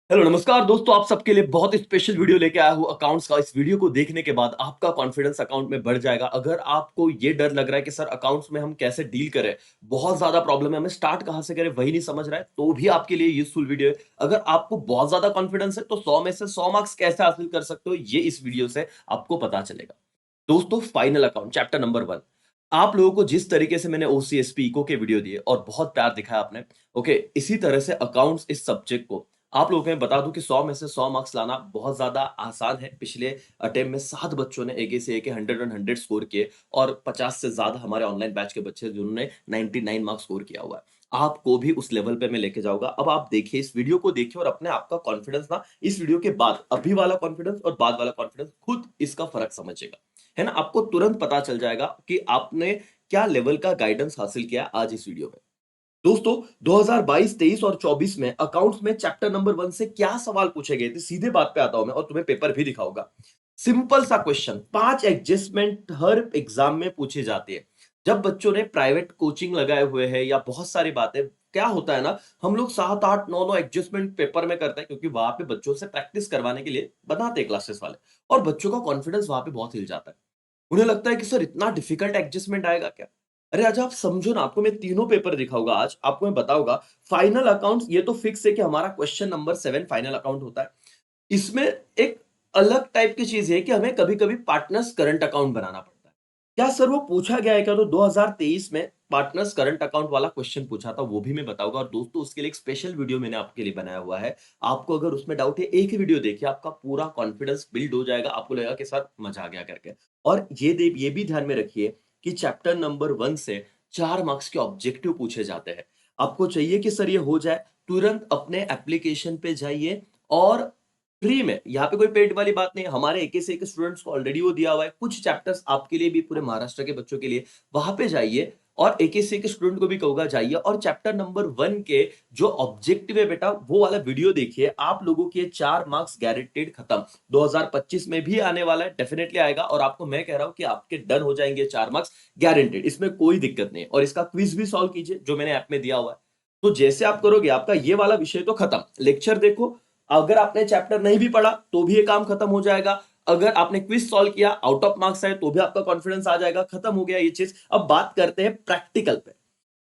Hello नमस्कार दोस्तों, आप सबके लिए बहुत स्पेशल वीडियो लेके आया हूँ अकाउंट्स का। इस वीडियो को देखने के बाद आपका कॉन्फिडेंस अकाउंट में बढ़ जाएगा। अगर आपको ये डर लग रहा है कि सर अकाउंट्स में हम कैसे डील करें, बहुत ज्यादा प्रॉब्लम है, हमें स्टार्ट कहाँ से करें वही नहीं समझ रहा है, तो भी आपके लिए यूजफुल वीडियो है। अगर आपको बहुत ज्यादा कॉन्फिडेंस है तो 100 में से 100 मार्क्स कैसे हासिल कर सकते हो, ये इस वीडियो से आपको पता चलेगा। दोस्तों, फाइनल अकाउंट चैप्टर नंबर 1। आप लोगों को जिस तरीके से मैंने ओसीएसपी इको के वीडियो दिए और बहुत प्यार दिखाया आपने, ओके, इसी तरह से अकाउंट्स इस सब्जेक्ट को आप लोगों को मैं बता दूं कि 100 में से 100 मार्क्स लाना बहुत ज्यादा आसान है। पिछले अटेम्प्ट में 7 बच्चों ने एक से एक 100 और 100 स्कोर किए और 50 से ज्यादा हमारे ऑनलाइन बैच के बच्चे जिन्होंने 99 मार्क्स स्कोर किया हुआ है। आपको भी उस लेवल पे मैं लेके जाऊंगा। अब आप देखिए, इस वीडियो को देखिए और अपने आप का कॉन्फिडेंस ना, इस वीडियो के बाद अभी वाला कॉन्फिडेंस और बाद वाला कॉन्फिडेंस, खुद इसका फर्क समझिएगा। है ना, आपको तुरंत पता चल जाएगा कि आपने क्या लेवल का गाइडेंस हासिल किया आज इस वीडियो में। दोस्तों, 2022, 23 और 24 में अकाउंट्स में चैप्टर नंबर 1 से क्या सवाल पूछे गए थे, सीधे बात पे आता हूं मैं और तुम्हें पेपर भी दिखाऊंगा। सिंपल सा क्वेश्चन, 5 एडजस्टमेंट हर एग्जाम में पूछे जाते हैं। जब बच्चों ने प्राइवेट कोचिंग लगाए हुए हैं या बहुत सारी बातें, क्या होता है ना, हम लोग 7 8 9 9 एडजस्टमेंट पेपर में करते हैं क्योंकि वहां पे बच्चों से प्रैक्टिस करवाने के लिए बनाते हैं क्लासेस वाले। और बच्चों का कॉन्फिडेंस वहां पे बहुत हिल जाता है। उन्हें लगता है कि सर इतना डिफिकल्ट एडजस्टमेंट आएगा क्या। अरे आज आप समझो ना, आपको मैं तीनों पेपर दिखाऊंगा, आज आपको मैं बताऊंगा। फाइनल अकाउंट्स, ये तो फिक्स है कि हमारा क्वेश्चन नंबर 7 फाइनल अकाउंट होता है। इसमें एक अलग टाइप की चीज है कि हमें कभी कभी पार्टनर्स करंट अकाउंट बनाना पड़ता है। क्या सर वो पूछा गया है क्या? तो 2023 में पार्टनर्स करंट अकाउंट वाला क्वेश्चन पूछा था, वो भी मैं बताऊंगा। और दोस्तों, उसके लिए एक स्पेशल वीडियो मैंने आपके लिए बनाया हुआ है। आपको अगर उसमें डाउट है, एक ही वीडियो देखिए, आपका पूरा कॉन्फिडेंस बिल्ड हो जाएगा। आपको लगेगा कि सर मजा आ गया करके। और ये भी ध्यान में रखिए कि चैप्टर नंबर 1 से 4 मार्क्स के ऑब्जेक्टिव पूछे जाते हैं। आपको चाहिए कि सर ये हो जाए, तुरंत अपने एप्लीकेशन पे जाइए और फ्री में, यहाँ पे कोई पेड वाली बात नहीं है। हमारे एक से एक स्टूडेंट्स को ऑलरेडी वो दिया हुआ है, कुछ चैप्टर्स आपके लिए भी, पूरे महाराष्ट्र के बच्चों के लिए। वहां पे जाइए और एक से एक स्टूडेंट को भी कहूंगा जाइए और चैप्टर नंबर 1 के जो ऑब्जेक्टिव है बेटा, वो वाला वीडियो देखिए। आप लोगों के 4 मार्क्स गारंटेड खत्म। 2025 में भी आने वाला है, डेफिनेटली आएगा। और आपको मैं कह रहा हूं कि आपके डन हो जाएंगे 4 मार्क्स गारंटेड, इसमें कोई दिक्कत नहीं है। और इसका क्विज भी सॉल्व कीजिए जो मैंने ऐप में दिया हुआ है। तो जैसे आप करोगे, आपका ये वाला विषय तो खत्म। लेक्चर देखो, अगर आपने चैप्टर नहीं भी पढ़ा तो भी ये काम खत्म हो जाएगा। अगर आपने क्विज सॉल्व किया, आउट ऑफ मार्क्स आए तो भी आपका कॉन्फिडेंस आ जाएगा। खत्म हो गया ये चीज। अब बात करते हैं प्रैक्टिकल पे।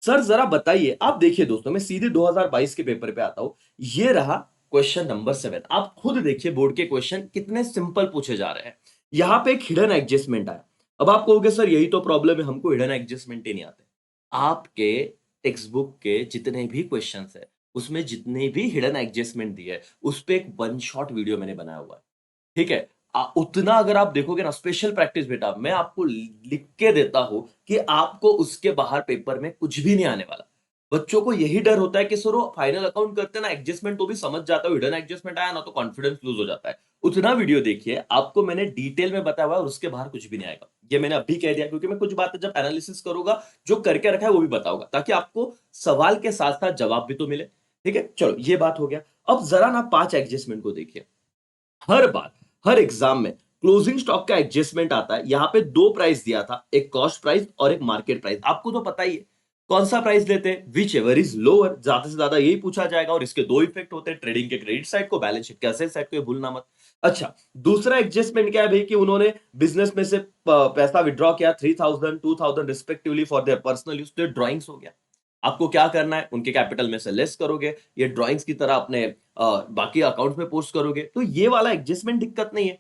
सर जरा बताइए, आप देखिए दोस्तों, मैं सीधे 2022 के पेपर पे आता हूं। ये रहा क्वेश्चन नंबर 7। आप खुद देखिए बोर्ड के क्वेश्चन कितने सिंपल पूछे जा रहे हैं। यहां पे एक हिडन एडजस्टमेंट आया। अब आप कहोगे सर यही तो प्रॉब्लम है, हमको हिडन एडजस्टमेंट ही नहीं आते। आपके टेक्स्ट बुक के जितने भी क्वेश्चंस है, उसमें जितने भी हिडन एडजस्टमेंट दिए है, उस पे एक वन शॉट वीडियो मैंने बनाया हुआ है। ठीक है। उतना अगर आप देखोगे ना, स्पेशल प्रैक्टिस बेटा, मैं आपको लिख के देता हूं कि आपको उसके बाहर पेपर में कुछ भी नहीं आने वाला। बच्चों को यही डर होता है कि सर वो फाइनल अकाउंट करते ना एडजस्टमेंट तो भी समझ जाता है, हिडन एडजस्टमेंट आया ना तो कॉन्फिडेंस लूज हो जाता है। उतना वीडियो देखिए, आपको मैंने डिटेल में बताया हुआ है और उसके बाहर कुछ भी नहीं आएगा। ये मैंने अभी कह दिया क्योंकि मैं कुछ बातें जब एनालिसिस करूंगा, जो करके रखा है वो भी बताऊंगा, ताकि आपको सवाल के साथ साथ जवाब भी तो मिले। ठीक है, चलो ये बात हो गया। अब जरा ना 5 एडजस्टमेंट को देखिए। हर बार, हर एग्जाम में क्लोजिंग स्टॉक का एडजस्टमेंट आता है। यहां पे दो प्राइस दिया था, एक कॉस्ट प्राइस और एक मार्केट प्राइस। आपको तो पता ही है कौन सा प्राइस लेते हैं, विच एवर इज लोअर। ज्यादा से ज्यादा यही पूछा जाएगा। और इसके दो इफेक्ट होते हैं, ट्रेडिंग के क्रेडिट साइड को, बैलेंस शीट के असेट साइड को, ये भूलना मत। अच्छा, दूसरा एडजस्टमेंट क्या है भाई, कि उन्होंने बिजनेस में से पैसा विड्रॉ किया 3000 2000 respectively for their personal use, तो ड्रॉइंग्स हो गया। आपको क्या करना है, उनके कैपिटल में से लेस करोगे, ये ड्रॉइंग्स की तरह अपने बाकी अकाउंट में पोस्ट करोगे, तो ये वाला एडजस्टमेंट दिक्कत नहीं है।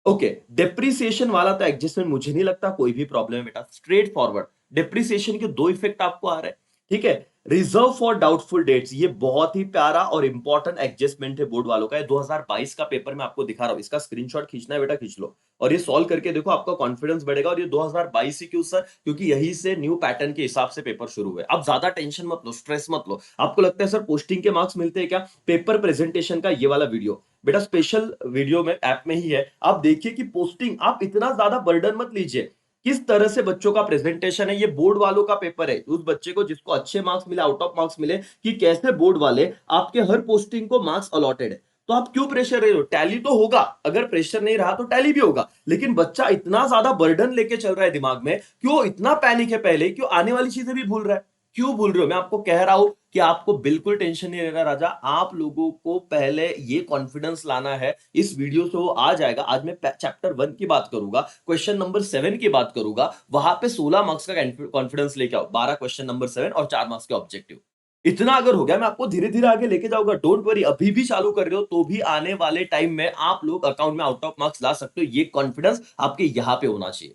ओके, डेप्रिसिएशन वाला तो एडजस्टमेंट मुझे नहीं लगता कोई भी प्रॉब्लम है बेटा, स्ट्रेट फॉरवर्ड। डेप्रिसिएशन के दो इफेक्ट आपको आ रहे हैं। ठीक है। रिजर्व फॉर डाउटफुल डेट्स, ये बहुत ही प्यारा और इंपॉर्टेंट एडजस्टमेंट है बोर्ड वालों का। 2022 का पेपर मैं आपको दिखा रहा हूं, इसका स्क्रीनशॉट खींचना है बेटा, खींच लो और ये सॉल्व करके देखो, आपका कॉन्फिडेंस बढ़ेगा। और ये 2022 ही क्यों सर, क्योंकि यही से न्यू पैटर्न के हिसाब से पेपर शुरू हुए। अब ज्यादा टेंशन मत लो, स्ट्रेस मत लो। आपको लगता है सर पोस्टिंग के मार्क्स मिलते हैं क्या, पेपर प्रेजेंटेशन का ये वाला वीडियो बेटा स्पेशल वीडियो में ऐप में ही है। आप देखिए कि पोस्टिंग, आप इतना ज्यादा बर्डन मत लीजिए। किस तरह से बच्चों का प्रेजेंटेशन है, ये बोर्ड वालों का पेपर है। उस बच्चे को जिसको अच्छे मार्क्स मिले, आउट ऑफ मार्क्स मिले, कि कैसे बोर्ड वाले आपके हर पोस्टिंग को मार्क्स अलॉटेड है। तो आप क्यों प्रेशर ले रहे हो, टैली तो होगा। अगर प्रेशर नहीं रहा तो टैली भी होगा। लेकिन बच्चा इतना ज्यादा बर्डन लेके चल रहा है दिमाग में, क्यों इतना पैनिक है, पहले क्यों आने वाली चीजें भी भूल रहा है। क्यों भूल रहे हो, मैं आपको कह रहा हूं कि आपको बिल्कुल टेंशन नहीं लेना राजा, आप लोगों को पहले ये कॉन्फिडेंस लाना है। इस वीडियो से वो आ जाएगा। आज मैं चैप्टर 1 की बात करूंगा, क्वेश्चन नंबर 7 की बात करूंगा, वहां पे 16 मार्क्स का कॉन्फिडेंस लेके आओ, 12 क्वेश्चन नंबर 7 और 4 मार्क्स के ऑब्जेक्टिव। इतना अगर हो गया, मैं आपको धीरे धीरे आगे लेके जाऊंगा, डोंट वरी। अभी भी चालू कर रहे हो तो भी आने वाले टाइम में आप लोग अकाउंट में आउट ऑफ मार्क्स ला सकते हो। ये कॉन्फिडेंस आपके यहां पे होना चाहिए,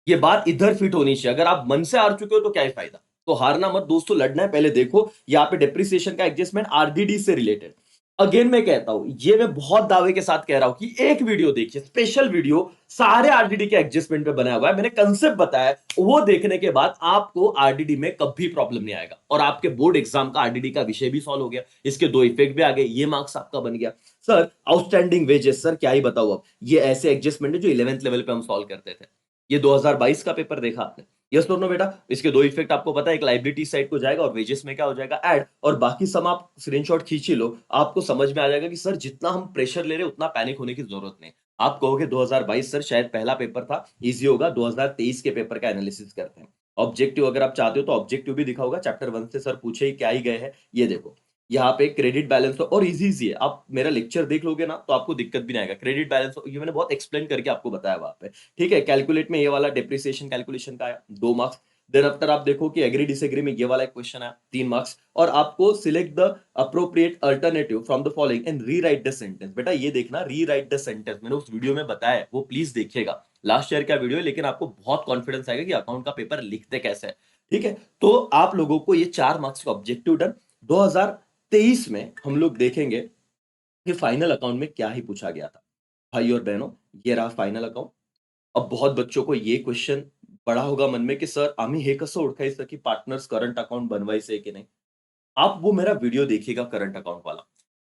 ये बात इधर फिट होनी चाहिए। अगर आप मन से हार चुके हो तो क्या ही फायदा। तो हारना मत दोस्तों, लड़ना है। पहले देखो यहाँ पे डेप्रिसिएशन का एडजस्टमेंट आरडीडी से रिलेटेड। अगेन मैं कहता हूं, ये मैं बहुत दावे के साथ कह रहा हूं कि एक वीडियो देखिए, स्पेशल वीडियो, सारे आरडीडी के एडजस्टमेंट पे बनाया हुआ है, मैंने कंसेप्ट बताया है। वो देखने के बाद आपको आरडीडी में कभी प्रॉब्लम नहीं आएगा और आपके बोर्ड एग्जाम का आरडीडी का विषय भी सॉल्व हो गया, इसके 2 इफेक्ट भी आ गए, ये मार्क्स आपका बन गया। सर आउटस्टैंडिंग वेजेस, सर क्या ही बताऊं। अब ये ऐसे एडजस्टमेंट है जो 11th लेवल पे हम सॉल्व करते थे। ये 2022 का पेपर देखा आपने? यस और नो बेटा? इसके 2 इफेक्ट आपको पता है, एक लाइबिलिटी साइड को जाएगा और वेजेस में क्या हो जाएगा, ऐड। और बाकी सम आप स्क्रीनशॉट खींच ही लो, आपको समझ में आ जाएगा कि सर जितना हम प्रेशर ले रहे हैं उतना पैनिक होने की जरूरत नहीं। आप कहोगे 2022 सर शायद पहला पेपर था, इजी होगा, 2023 के पेपर का एनालिसिस करते हैं। ऑब्जेक्टिव अगर आप चाहते हो तो ऑब्जेक्टिव भी दिखाऊंगा, चैप्टर 1 से सर पूछे ही क्या ही गए हैं, ये देखो। यहाँ पे क्रेडिट बैलेंस और इजी इजी है, आप मेरा लेक्चर देख लोगे ना तो आपको दिक्कत भी नहीं आएगा। क्रेडिट बैलेंस ये मैंने बहुत एक्सप्लेन करके आपको बताया वहां पे। ठीक है, कैलकुलेट में ये वाला डेप्रिसिएशन कैलकुलेशन का आया 2 मार्क्स। देन आफ्टर आप देखो कि एग्री डिसएग्री में ये वाला एक क्वेश्चन आया 3 मार्क्स। और आपको select the appropriate alternative from the following and rewrite the sentence. बेटा ये देखना, रीराइट द सेंटेंस मैंने उस वीडियो में बताया है, वो प्लीज देखिएगा। लास्ट ईयर का वीडियो है, लेकिन आपको बहुत कॉन्फिडेंस आएगा कि अकाउंट का पेपर लिखते कैसे है। ठीक है, तो आप लोगों को ये 4 मार्क्स का ऑब्जेक्टिव डन। 2023 में हम लोग देखेंगे कि फाइनल अकाउंट में क्या ही पूछा गया था। भाई और बहनों, ये रहा फाइनल अकाउंट। अब बहुत बच्चों को ये क्वेश्चन पड़ा होगा मन में कि सर आम्ही हे कसं ओळखायचं की पार्टनर्स करंट अकाउंट बनवायचे की नहीं। आप वो मेरा वीडियो देखिएगा करंट अकाउंट वाला।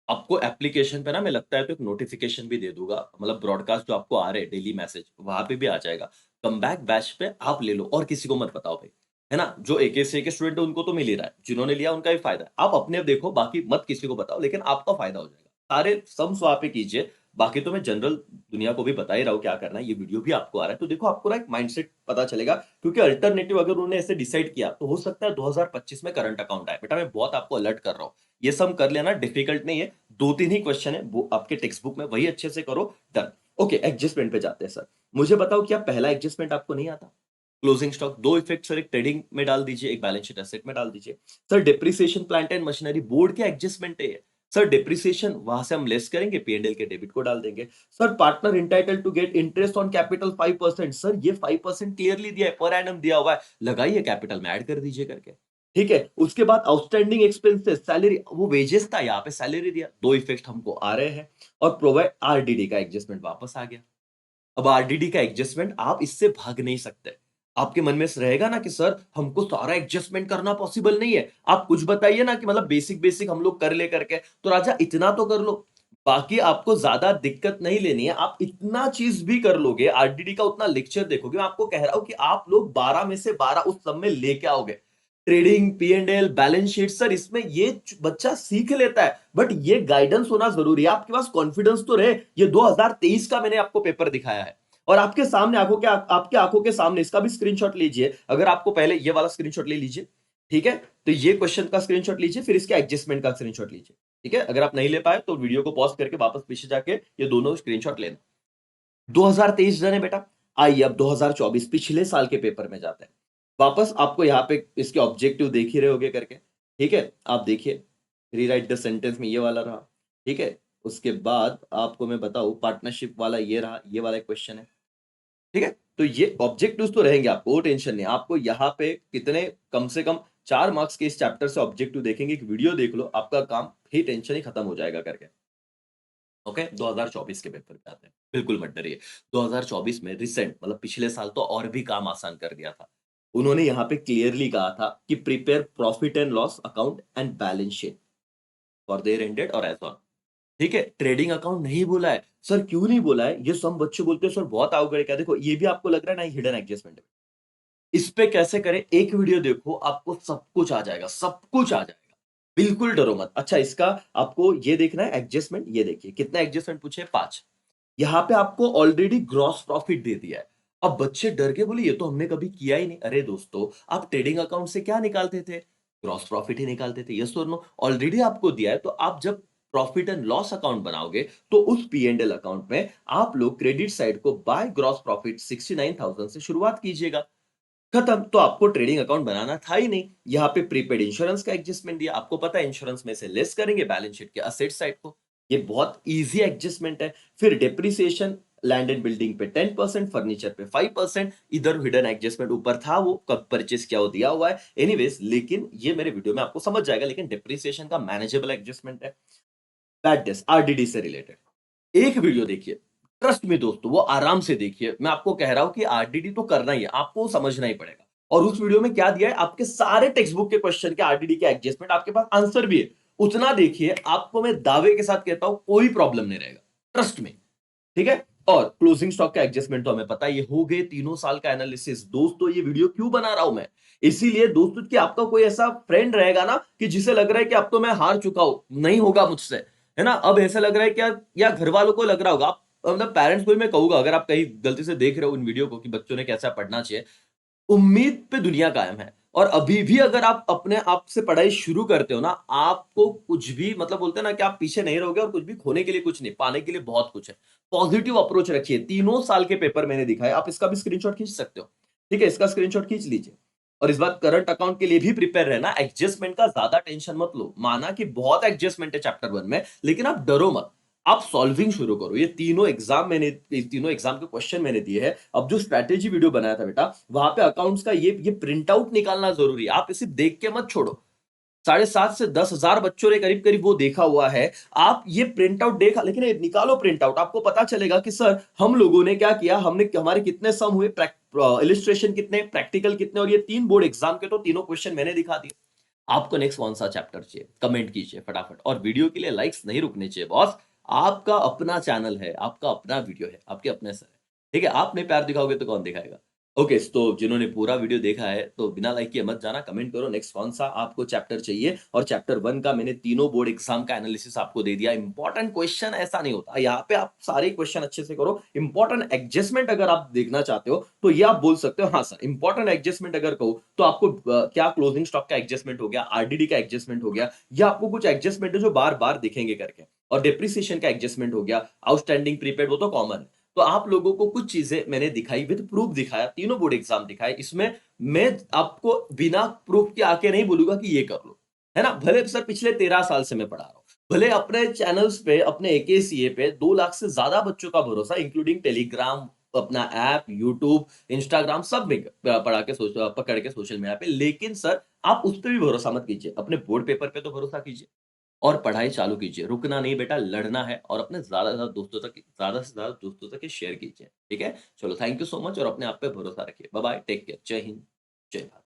आपको एप्लीकेशन पे ना मैं लगता है तो एक नोटिफिकेशन भी दे दूंगा, मतलब ब्रॉडकास्ट जो आपको आ रहे हैं डेली मैसेज वहां पे भी आ जाएगा। कम बैक बैच पे आप ले लो और किसी को मत बताओ भाई, है ना? जो एके से के स्टूडेंट है उनको तो मिल ही रहा है, जिन्होंने लिया उनका भी फायदा है। आप अपने आप देखो, बाकी मत किसी को बताओ, लेकिन आपका फायदा हो जाएगा। सारे सम स्वाप पे कीजिए। बाकी तो मैं जनरल दुनिया को भी बता ही रहा हूँ क्या करना है। ये वीडियो भी आपको आ रहा है तो देखो, आपको ना एक माइंडसेट पता चलेगा। क्योंकि अल्टरनेटिव अगर उन्होंने ऐसे डिसाइड किया तो हो सकता है 2025 में करंट अकाउंट आए। बेटा मैं बहुत आपको अलर्ट कर रहा हूँ, ये सम कर लेना, डिफिकल्ट नहीं है। 2-3 ही क्वेश्चन है वो आपके टेक्स्ट बुक में, वही अच्छे से करो, डन। ओके, एडजस्टमेंट पे जाते हैं। सर मुझे बताओ, क्या पहला एडजस्टमेंट आपको नहीं आता? क्लोजिंग स्टॉक 2 इफेक्ट सर, एक ट्रेडिंग में डाल दीजिए, एक बैलेंस शीट एसेट में डाल दीजिए। Sir depreciation plant and machinery board के एडजस्टमेंट है ये। सर डिप्रिसिएशन वहां से हम लेस करेंगे, पीएनएल के डेबिट को डाल देंगे। Sir partner entitle to get interest on capital 5%। Sir ये 5% क्लियरली दिया है, पर एनम दिया हुआ है, लगाइए कैपिटल में ऐड कर दीजिए करके। ठीक है, उसके बाद आउटस्टैंडिंग एक्सपेंसेस, सैलरी, वो वेजेस था, यहाँ पे सैलरी दिया। 2 इफेक्ट हमको आ रहे हैं। और प्रोवाइड आरडीडी का एडजस्टमेंट वापस आ गया। अब आरडीडी का एडजस्टमेंट आप इससे भाग नहीं सकते। आपके मन में रहेगा ना कि सर हमको सारा एडजस्टमेंट करना पॉसिबल नहीं है, आप कुछ बताइए ना कि मतलब बेसिक बेसिक हम लोग कर ले करके। तो राजा इतना तो कर लो, बाकी आपको ज्यादा दिक्कत नहीं लेनी है। आप इतना चीज भी कर लोगे, आरडीडी का उतना लेक्चर देखोगे, मैं आपको कह रहा हूं कि आप लोग 12 में से 12 उस सब में लेके आओगे। Trading, P and L, balance sheet, sir इसमें ये बच्चा सीख लेता है, बट ये गाइडेंस होना जरूरी है। आपके पास कॉन्फिडेंस तो रहे। ये 2023 का मैंने आपको पेपर दिखाया है और आपके सामने आंखों के आपके आंखों के सामने, इसका भी स्क्रीनशॉट लीजिए। अगर आपको पहले ये वाला स्क्रीनशॉट ले लीजिए, ठीक है? तो ये क्वेश्चन का स्क्रीनशॉट लीजिए, फिर इसके एडजस्टमेंट का स्क्रीनशॉट लीजिए। ठीक है, अगर आप नहीं ले पाए तो वीडियो को पॉज करके वापस पीछे जाके ये दोनों स्क्रीनशॉट लेना। 2023 डन है बेटा। आइए अब 2024 पिछले साल के पेपर में जाते हैं। वापस आपको यहाँ पे इसके ऑब्जेक्टिव देख ही रहे होगे करके। ठीक है, आप देखिए, रीराइट द सेंटेंस में ये वाला रहा। ठीक है, उसके बाद आपको मैं बताऊं, पार्टनरशिप वाला ये रहा, ये वाला क्वेश्चन है। ठीक है, तो ये ऑब्जेक्टिव्स तो रहेंगे, आपको टेंशन नहीं। आपको यहाँ पे कितने, कम से कम 4 मार्क्स के इस चैप्टर से ऑब्जेक्टिव देखेंगे, एक वीडियो देख लो, आपका काम ही टेंशन ही खत्म हो जाएगा करके। ओके, 2024 के पेपर पे आते हैं, बिल्कुल मत डरिए। 2024 में रिसेंट, मतलब पिछले साल तो और भी काम आसान कर दिया था। उन्होंने यहाँ पे क्लियरली कहा था कि prepare profit and loss account and balance sheet for their ended और एज ऑन। ठीक है, ट्रेडिंग अकाउंट नहीं बोला है। सर क्यों नहीं बोला है? ये सब बच्चे बोलते हैं सर बहुत अवगड़ है क्या। देखो ये भी आपको लग रहा है ना हिडन एडजस्टमेंट है। इस पे कैसे करें, एक वीडियो देखो, आपको सब कुछ आ जाएगा, सब कुछ आ जाएगा। बिल्कुल डरो मत। अच्छा, इसका आपको ये देखना है एडजस्टमेंट, ये देखिए कितना एडजस्टमेंट पूछे, 5। यहाँ पे आपको ऑलरेडी ग्रॉस प्रॉफिट दे दिया है। अब बच्चे डर के बोले ये तो हमने कभी किया ही नहीं। अरे दोस्तों, आप ट्रेडिंग अकाउंट से क्या निकालते थे? ग्रॉस प्रॉफिट ही निकालते थे, यस और नो? ऑलरेडी आपको दिया है, तो आप जब प्रॉफिट एंड लॉस अकाउंट बनाओगे, तो उस P&L अकाउंट में आप लोग क्रेडिट साइड को बाय ग्रॉस प्रॉफिट 69,000 से शुरुआत कीजिएगा। खत्म, तो आपको ट्रेडिंग अकाउंट बनाना था ही नहीं। यहाँ पे प्रीपेड इंश्योरेंस का एडजस्टमेंट दिया, आपको पता है इंश्योरेंस में से लेस करेंगे बैलेंस शीट के असेट साइड को। ये बहुत ईज़ी एडजस्टमेंट है। फिर डेप्रिसिएशन लैंड एंड बिल्डिंग पे 10%, फर्नीचर पे 5%, इधर हिडन एडजस्टमेंट ऊपर था, वो कब परचेज़ किया वो दिया हुआ है। एनीवेज़, लेकिन ये मेरे वीडियो में आपको समझ जाएगा, लेकिन डेप्रिसिएशन का मैनेजेबल एडजस्टमेंट है। बैड डेट्स, आरडीडी से रिलेटेड। एक वीडियो देखिए, ट्रस्ट मी दोस्तों, वो आराम से देखिए। मैं आपको कह रहा हूँ कि आरडीडी तो करना ही है, आपको समझना ही पड़ेगा। और उस वीडियो में क्या दिया है, आपके सारे टेक्स्ट बुक के क्वेश्चन के आरडीडी के एडजस्टमेंट, आपके पास आंसर भी है। उतना देखिए, आपको मैं दावे के साथ कहता हूँ, कोई प्रॉब्लम नहीं रहेगा। ट्रस्ट मी, ठीक है? और क्लोजिंग स्टॉक का एडजस्टमेंट तो हमें पता है, ये हो गए तीनों साल का एनालिसिस। दोस्तों, ये वीडियो क्यों बना रहा हूं मैं? इसीलिए दोस्तों कि आपका कोई ऐसा फ्रेंड रहेगा ना कि जिसे लग रहा है कि अब तो मैं हार चुका हूं, नहीं होगा मुझसे, है ना? अब ऐसा लग रहा है कि यार, या घर वालों को लग रहा होगा, आप मतलब पेरेंट्स को ही मैं कहूंगा, अगर आप कहीं गलती से देख रहे हो इन वीडियो को कि बच्चों ने कैसा पढ़ना चाहिए, उम्मीद पे दुनिया कायम है। और अभी भी अगर आप अपने आप से पढ़ाई शुरू करते हो ना, आपको कुछ भी मतलब बोलते हैं ना कि आप पीछे नहीं रहोगे, और कुछ भी खोने के लिए कुछ नहीं, पाने के लिए बहुत कुछ है। पॉजिटिव अप्रोच रखिए। तीनों साल के पेपर मैंने दिखाए, आप इसका भी स्क्रीनशॉट खींच सकते हो। ठीक है? इसका स्क्रीनशॉट खींच लीजिए। और इस बार करंट अकाउंट के लिए भी प्रिपेयर रहना, एडजस्टमेंट का ज़्यादा टेंशन मत लो। माना कि बहुत एडजस्टमेंट है चैप्टर 1 में, लेकिन आप डरो मत। आप सॉल्विंग शुरू करो। ये तीनों एग्जाम के क्वेश्चन मैंने दिए हैं। अब जो स्ट्रैटेजी वीडियो बनाया था बेटा, वहां पे अकाउंट्स का ये प्रिंट आउट निकालना जरूरी है। आप इसे देख के मत छोड़ो। 7,500 से 10,000 बच्चों ने करीब करीब वो देखा हुआ है। आप ये प्रिंट आउट देखा, लेकिन ये निकालो प्रिंट आउट, आपको पता चलेगा कि सर हम लोगों ने क्या किया, हमने हमारे कितने सम हुए, इलिस्ट्रेशन कितने, प्रैक्टिकल कितने, और ये 3 बोर्ड एग्जाम के तो तीनों क्वेश्चन मैंने दिखा दिए। आपको नेक्स्ट कौन सा चैप्टर चाहिए, कमेंट कीजिए फटाफट। और वीडियो के लिए लाइक्स नहीं रुकने चाहिए बॉस। आपका अपना चैनल है, आपका अपना वीडियो है, आपके अपने सर है। ठीक है? आप नहीं प्यार दिखाओगे तो कौन दिखाएगा? ओके, तो जिन्होंने पूरा वीडियो देखा है, तो बिना लाइक किए मत जाना, कमेंट करो नेक्स्ट कौन सा आपको चैप्टर चाहिए। और चैप्टर 1 का मैंने तीनों बोर्ड एग्जाम का एनालिसिस आपको दे दिया। इंपॉर्टेंट क्वेश्चन ऐसा नहीं होता, यहाँ पे आप सारे क्वेश्चन अच्छे से करो। इंपॉर्टेंट एडजस्टमेंट अगर आप देखना चाहते हो, तो ये आप बोल सकते हो, हाँ सर इंपॉर्टेंट एडजस्टमेंट अगर कहूँ, तो आपको क्या क्लोजिंग स्टॉक का एडजस्टमेंट हो गया, आरडीडी का एडजस्टमेंट हो गया, या आपको कुछ एडजस्टमेंट है जो बार बार दिखेंगे करके, और डेप्रिसिएशन का एडजस्टमेंट हो गया, आउटस्टैंडिंग प्रीपेड, वो तो कॉमन है। तो आप लोगों को कुछ चीजें मैंने दिखाई, विद प्रूफ दिखाया, तीनों बोर्ड एग्जाम दिखाए। इसमें मैं आपको बिना प्रूफ के आके नहीं बोलूंगा कि ये कर लो, है ना? भले सर पिछले 13 साल से मैं पढ़ा रहा हूँ, भले अपने चैनल्स पे, अपने एकेसीए पे 2 लाख से ज्यादा बच्चों का भरोसा, इंक्लूडिंग टेलीग्राम, अपना ऐप, यूट्यूब, इंस्टाग्राम, सब में पकड़ के सोशल मीडिया पे। लेकिन सर आप उस पे भी भरोसा मत कीजिए, अपने बोर्ड पेपर पे तो भरोसा कीजिए, और पढ़ाई चालू कीजिए। रुकना नहीं बेटा, लड़ना है, और अपने ज़्यादा से ज़्यादा दोस्तों तक ये शेयर कीजिए। ठीक है? चलो, थैंक यू सो मच, और अपने आप पे भरोसा रखिए। बाय बाय, टेक केयर, जय हिंद, जय भारत।